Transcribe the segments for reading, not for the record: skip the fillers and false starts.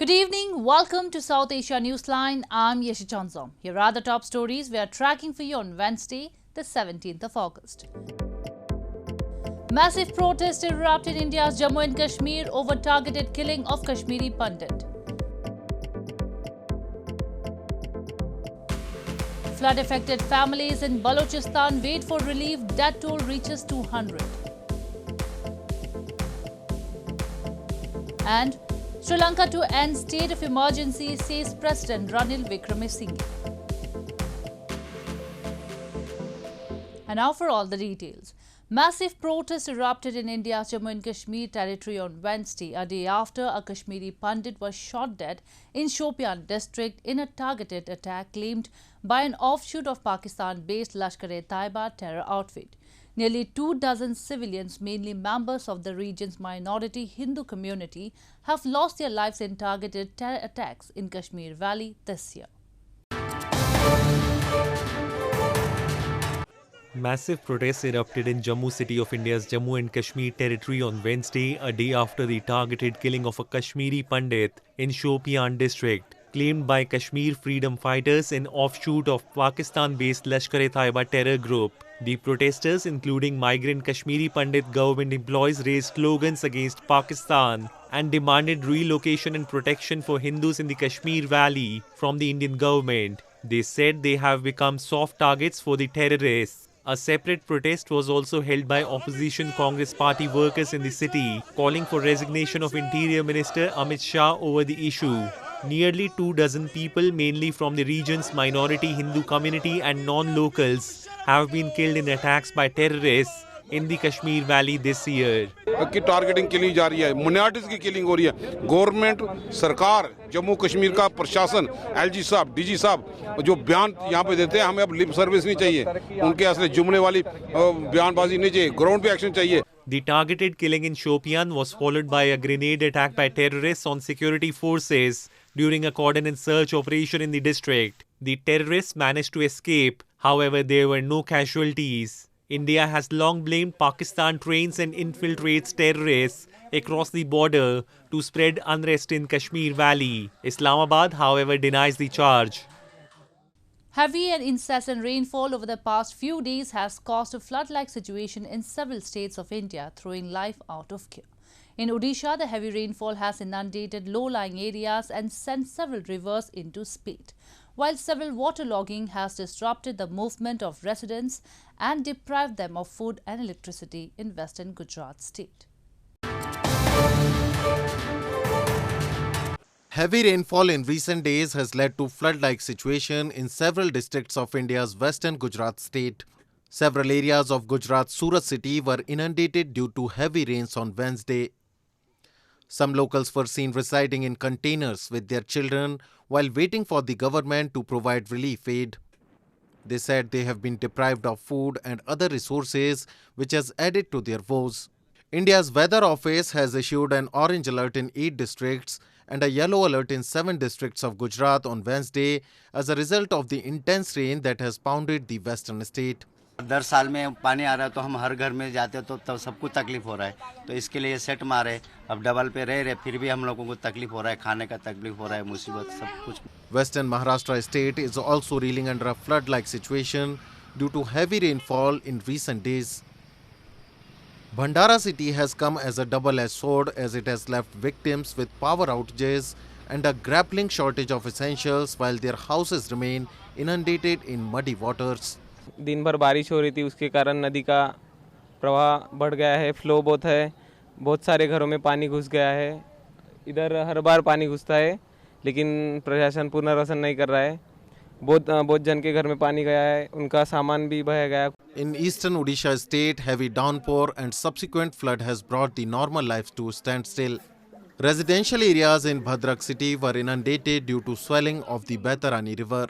Good evening. Welcome to South Asia Newsline. I'm Yeshi Chanzom. Here are the top stories we are tracking for you on Wednesday, the 17th of August. Massive protest erupted in India's Jammu and Kashmir over targeted killing of Kashmiri Pandit. Flood-affected families in Balochistan wait for relief. Death toll reaches 200. And Sri Lanka to end state of emergency, says President Ranil Wickremesinghe. And now for all the details. Massive protests erupted in India's Jammu and Kashmir territory on Wednesday, a day after a Kashmiri Pandit was shot dead in Shopian district in a targeted attack claimed by an offshoot of Pakistan-based Lashkar-e-Taiba terror outfit. Nearly 24 civilians, mainly members of the region's minority Hindu community, have lost their lives in targeted terror attacks in Kashmir Valley this year. Massive protests erupted in Jammu city of India's Jammu and Kashmir territory on Wednesday, a day after the targeted killing of a Kashmiri Pandit in Shopian district, claimed by Kashmir freedom fighters, an offshoot of Pakistan-based Lashkar-e-Taiba terror group. The protesters, including migrant Kashmiri Pandit government employees, raised slogans against Pakistan and demanded relocation and protection for Hindus in the Kashmir Valley from the Indian government. They said they have become soft targets for the terrorists. A separate protest was also held by opposition Congress party workers in the city, calling for resignation of Interior Minister Amit Shah over the issue. Nearly 24 people, mainly from the region's minority Hindu community and non-locals, have been killed in attacks by terrorists in the Kashmir Valley this year. की targeting killing जा रही है, minorities की killing हो रही है. Government, सरकार, जम्मू कश्मीर का प्रशासन, एलजी साहब, डीजी साहब जो बयान यहाँ पे देते हैं, हमें अब लिप सर्विस नहीं चाहिए. उनके असले जुमले वाली बयानबाजी नहीं चाहिए. ग्राउंड पे एक्शन चाहिए. The targeted killing in Shopian was followed by a grenade attack by terrorists on security forces during a cordon and search operation in the district. The terrorists managed to escape. However, there were no casualties. India has long blamed Pakistan trains and infiltrates terrorists across the border to spread unrest in Kashmir Valley. Islamabad, however, denies the charge. Heavy and incessant rainfall over the past few days has caused a flood-like situation in several states of India, throwing life out of gear. In Odisha, the heavy rainfall has inundated low-lying areas and sent several rivers into spate, while several waterlogging has disrupted the movement of residents and deprived them of food and electricity in western Gujarat state. Heavy rainfall in recent days has led to flood-like situation in several districts of India's western Gujarat state. Several areas of Gujarat's Surat city were inundated due to heavy rains on Wednesday. Some locals were seen residing in containers with their children while waiting for the government to provide relief aid. They said they have been deprived of food and other resources, which has added to their woes. India's Weather Office has issued an orange alert in 8 districts and a yellow alert in 7 districts of Gujarat on Wednesday as a result of the intense rain that has pounded the western state. दर साल में पानी आ रहा है तो हम हर घर में जाते तो तब सबको तकलीफ हो रहा है, तो इसके लिए सेट मारे. अब डबल पे रह रहे फिर भी हम लोगों को तकलीफ हो रहा है, खाने का तकलीफ हो रहा है, मुसीबत सब कुछ. Western Maharashtra state is also reeling under a flood-like situation due to heavy rainfall in recent days. Bhandara city has come as a double-edged sword as it has left victims with power outages and a grappling shortage of essentials while their houses remain inundated in muddy waters. दिन भर बारिश हो रही थी, उसके कारण नदी का प्रवाह बढ़ गया है, फ्लो बहुत है, बहुत सारे घरों में पानी घुस गया है. इधर हर बार पानी घुसता है लेकिन प्रशासन पुनर्वसन नहीं कर रहा है. बहुत जन के घर में पानी गया है, उनका सामान भी बह गया. In eastern Odisha state, heavy downpour and subsequent flood has brought the normal life to a standstill. Residential areas in Bhadrak city were inundated due to swelling of the Baitarani river.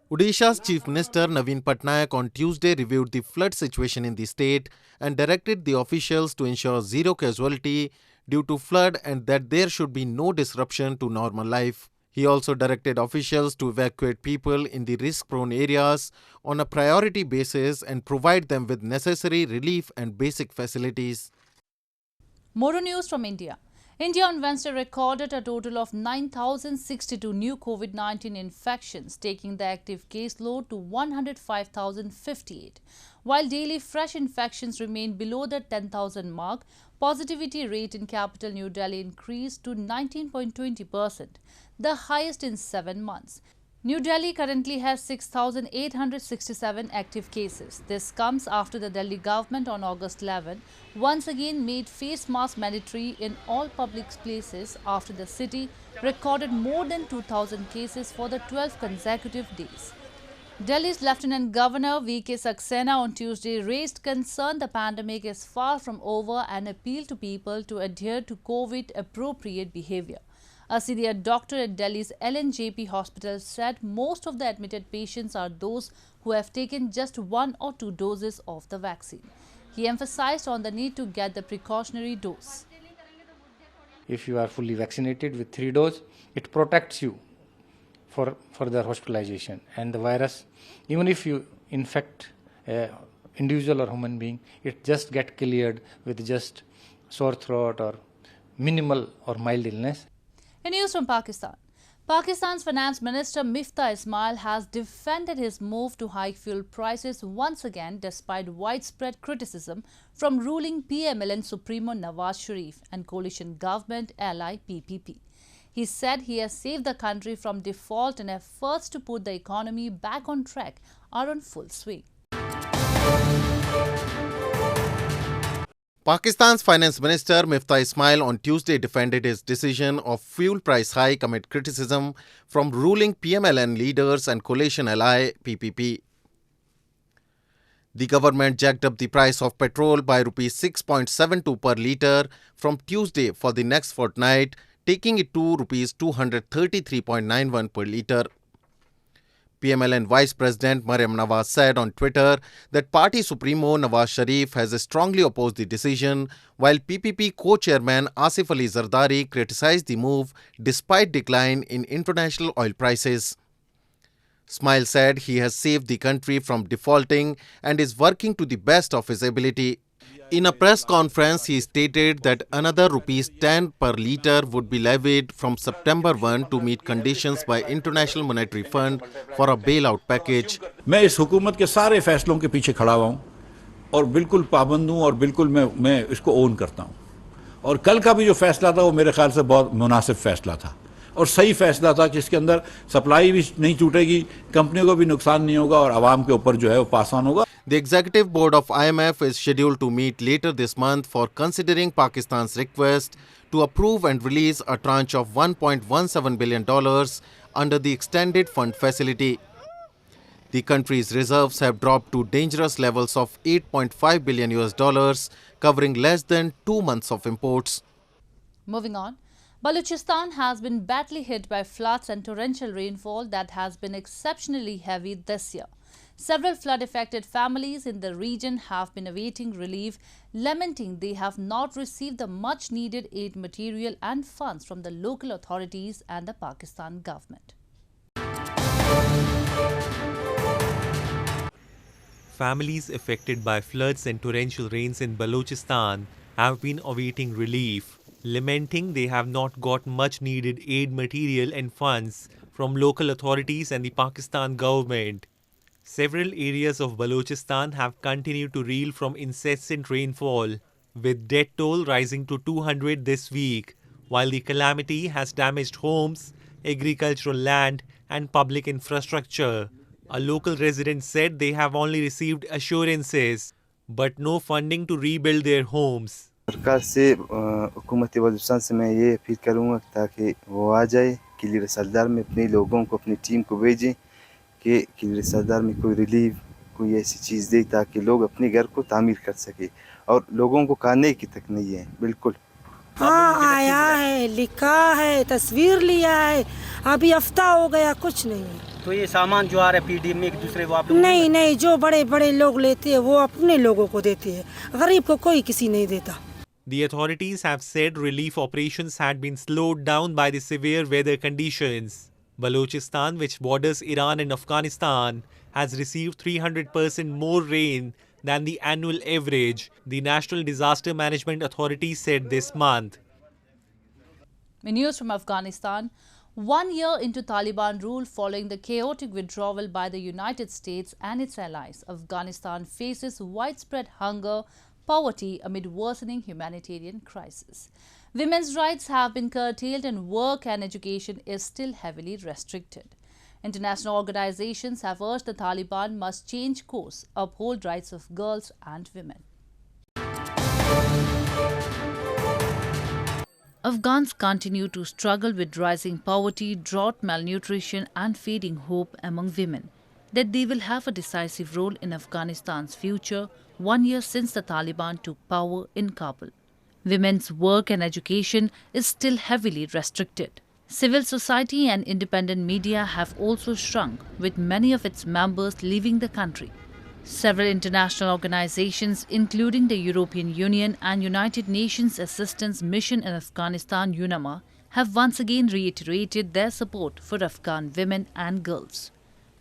Odisha's Chief Minister Naveen Patnaik on Tuesday reviewed the flood situation in the state and directed the officials to ensure zero casualty due to flood and that there should be no disruption to normal life. He also directed officials to evacuate people in the risk-prone areas on a priority basis and provide them with necessary relief and basic facilities. More news from India. India on Wednesday recorded a total of 9,062 new COVID-19 infections, taking the active caseload to 105,058. While daily fresh infections remain below the 10,000 mark, positivity rate in capital New Delhi increased to 19.20%, the highest in 7 months. New Delhi currently has 6,867 active cases. This comes after the Delhi government on August 11 once again made face masks mandatory in all public places after the city recorded more than 2,000 cases for the 12 consecutive days. Delhi's Lieutenant Governor V.K. Saxena on Tuesday raised concern the pandemic is far from over and appealed to people to adhere to COVID-appropriate behavior. A senior doctor at Delhi's LNJP hospital said most of the admitted patients are those who have taken just 1 or 2 doses of the vaccine. He emphasized on the need to get the precautionary dose. If you are fully vaccinated with 3 doses, it protects you for further hospitalization. And the virus, even if you infect an individual or human being, it just gets cleared with just sore throat or minimal or mild illness. In news from Pakistan, Pakistan's Finance Minister Miftah Ismail has defended his move to hike fuel prices once again despite widespread criticism from ruling PML-N supremo Nawaz Sharif and coalition government ally PPP. He said he has saved the country from default and efforts to put the economy back on track are on full swing. Pakistan's Finance Minister Miftah Ismail on Tuesday defended his decision of fuel price hike amid criticism from ruling PML-N leaders and coalition ally PPP. The government jacked up the price of petrol by Rs 6.72 per litre from Tuesday for the next fortnight, taking it to Rs 233.91 per litre. PML-N Vice President Maryam Nawaz said on Twitter that party supremo Nawaz Sharif has strongly opposed the decision, while PPP co-chairman Asif Ali Zardari criticized the move despite decline in international oil prices. Ismail said he has saved the country from defaulting and is working to the best of his ability. In a press conference, he stated that another Rs 10 per litre would be levied from September 1 to meet conditions by International Monetary Fund for a bailout package. मैं इस हुकूमत के सारे फैसलों के पीछे खड़ा हुआ हूं और बिल्कुल पाबंद हूं और बिल्कुल मैं इसको ओन करता हूं और कल का भी जो फैसला था वो मेरे ख्याल से बहुत मुनासिब फैसला था और सही फैसला था जिसके अंदर सप्लाई भी नहीं टूटेगी, कंपनियों को भी नुकसान नहीं होगा और आवाम के ऊपर जो है वो पास ऑन होगा. The executive board of IMF is scheduled to meet later this month for considering Pakistan's request to approve and release a tranche of $1.17 billion under the extended fund facility. The country's reserves have dropped to dangerous levels of $8.5 billion, covering less than 2 months of imports. Moving on, Balochistan has been badly hit by floods and torrential rainfall that has been exceptionally heavy this year. Several flood-affected families in the region have been awaiting relief, lamenting they have not received the much-needed aid material and funds from the local authorities and the Pakistan government. Families affected by floods and torrential rains in Balochistan have been awaiting relief, lamenting they have not got much-needed aid material and funds from local authorities and the Pakistan government. Several areas of Balochistan have continued to reel from incessant rainfall, with death toll rising to 200 this week, while the calamity has damaged homes, agricultural land and public infrastructure. A local resident said they have only received assurances, but no funding to rebuild their homes. सरकार से हुकूमत बलूचिस्तान से मैं ये appeal करूँगा ताकि वो आ जाए किले रसलदार में अपने लोगों को अपनी टीम को भेजें कि किले रसलदार में कोई रिलीफ कोई ऐसी चीज़ दे ताकि लोग अपने घर को तामीर कर सके और लोगों को खाने की तक नहीं है बिल्कुल. हाँ आया है, लिखा है, तस्वीर लिया है, अभी हफ्ता हो गया कुछ नहीं है. तो ये सामान जो आ रहा है पीडी में एक दूसरे को आप नहीं जो बड़े बड़े लोग लेते हैं वो अपने लोगों को देते हैं, गरीब को कोई किसी नहीं देता. The authorities have said relief operations had been slowed down by the severe weather conditions. Balochistan, which borders Iran and Afghanistan, has received 300% more rain than the annual average, the National Disaster Management Authority said this month. In news from Afghanistan, 1 year into Taliban rule following the chaotic withdrawal by the United States and its allies, Afghanistan faces widespread hunger, poverty amid worsening humanitarian crisis. Women's rights have been curtailed and work and education is still heavily restricted. International organizations have urged the Taliban must change course, uphold rights of girls and women. Afghans continue to struggle with rising poverty, drought, malnutrition and fading hope among women that they will have a decisive role in Afghanistan's future 1 year since the Taliban took power in Kabul. Women's work and education is still heavily restricted. Civil society and independent media have also shrunk, with many of its members leaving the country. Several international organizations, including the European Union and United Nations Assistance Mission in Afghanistan (UNAMA), have once again reiterated their support for Afghan women and girls.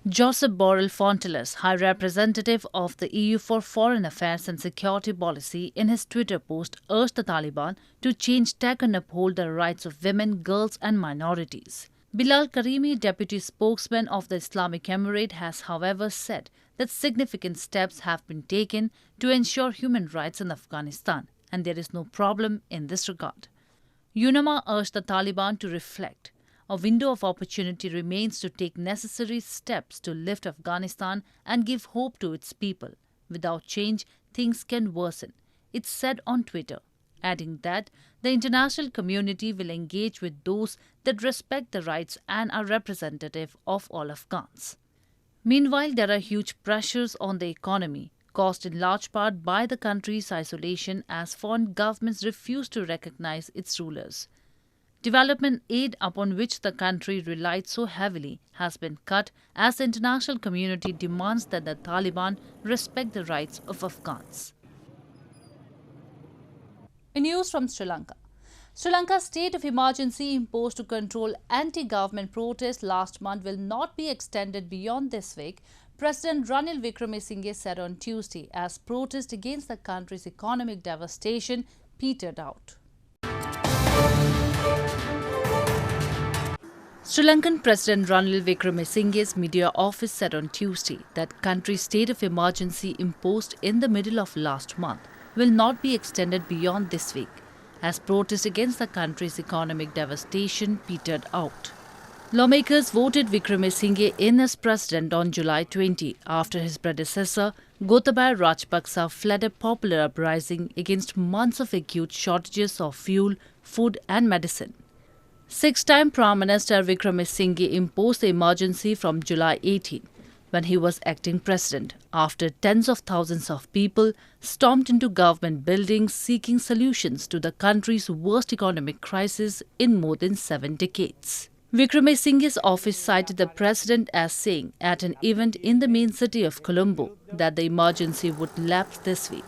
Josep Borrell Fontelles, High Representative of the EU for Foreign Affairs and Security Policy, in his Twitter post urged the Taliban to change tack and uphold the rights of women, girls and minorities. Bilal Karimi, deputy spokesman of the Islamic Emirate, has however said that significant steps have been taken to ensure human rights in Afghanistan, and there is no problem in this regard. UNAMA urged the Taliban to reflect. A window of opportunity remains to take necessary steps to lift Afghanistan and give hope to its people. Without change, things can worsen, it said on Twitter, adding that the international community will engage with those that respect the rights and are representative of all Afghans. Meanwhile, there are huge pressures on the economy, caused in large part by the country's isolation as foreign governments refuse to recognize its rulers. Development aid upon which the country relied so heavily has been cut as the international community demands that the Taliban respect the rights of Afghans. In news from Sri Lanka, Sri Lanka's state of emergency imposed to control anti-government protests last month will not be extended beyond this week, President Ranil Wickremesinghe said on Tuesday, as protests against the country's economic devastation petered out. Sri Lankan President Ranil Wickremesinghe's media office said on Tuesday that country's state of emergency imposed in the middle of last month will not be extended beyond this week, as protests against the country's economic devastation petered out. Lawmakers voted Wickremesinghe in as president on July 20 after his predecessor Gotabaya Rajapaksa fled a popular uprising against months of acute shortages of fuel, food and medicine. Six-time Prime Minister Wickremesinghe imposed the emergency from July 18, when he was acting president, after tens of thousands of people stormed into government buildings seeking solutions to the country's worst economic crisis in more than 7 decades. Wickremesinghe's office cited the president as saying at an event in the main city of Colombo that the emergency would lapse this week.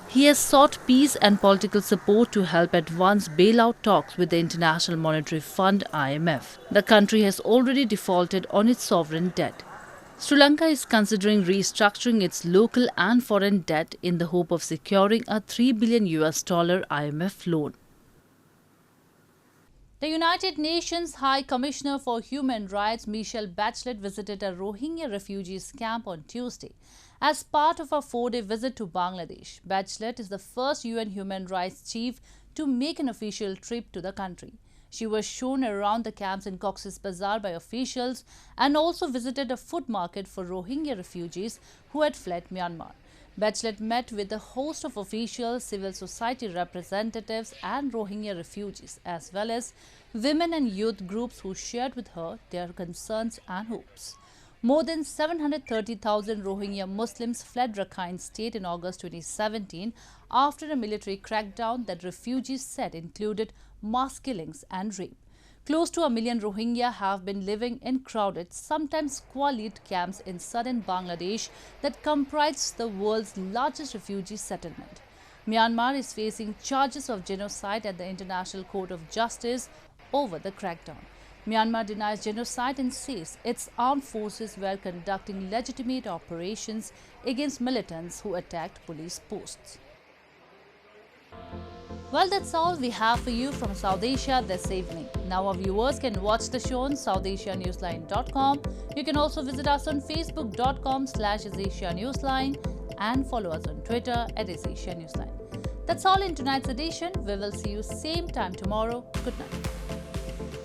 He has sought peace and political support to help advance bailout talks with the International Monetary Fund (IMF). The country has already defaulted on its sovereign debt. Sri Lanka is considering restructuring its local and foreign debt in the hope of securing a $3 billion IMF loan. The United Nations High Commissioner for Human Rights Michelle Bachelet visited a Rohingya refugees camp on Tuesday as part of a 4-day visit to Bangladesh. Bachelet is the first UN human rights chief to make an official trip to the country. She was shown around the camps in Cox's Bazar by officials and also visited a food market for Rohingya refugees who had fled Myanmar. Bachelet met with a host of officials, civil society representatives and Rohingya refugees, as well as women and youth groups who shared with her their concerns and hopes. More than 730,000 Rohingya Muslims fled Rakhine State in August 2017 after a military crackdown that refugees said included mass killings and rape. Close to 1 million Rohingya have been living in crowded, sometimes squalid camps in southern Bangladesh that comprise the world's largest refugee settlement. Myanmar is facing charges of genocide at the International Court of Justice over the crackdown. Myanmar denies genocide and says its armed forces were conducting legitimate operations against militants who attacked police posts. Well, that's all we have for you from South Asia this evening. Now our viewers can watch the show on SouthAsiaNewsline.com. You can also visit us on Facebook.com/AsAsiaNewsline and follow us on Twitter @AsAsiaNewsline. That's all in tonight's edition. We will see you same time tomorrow. Good night.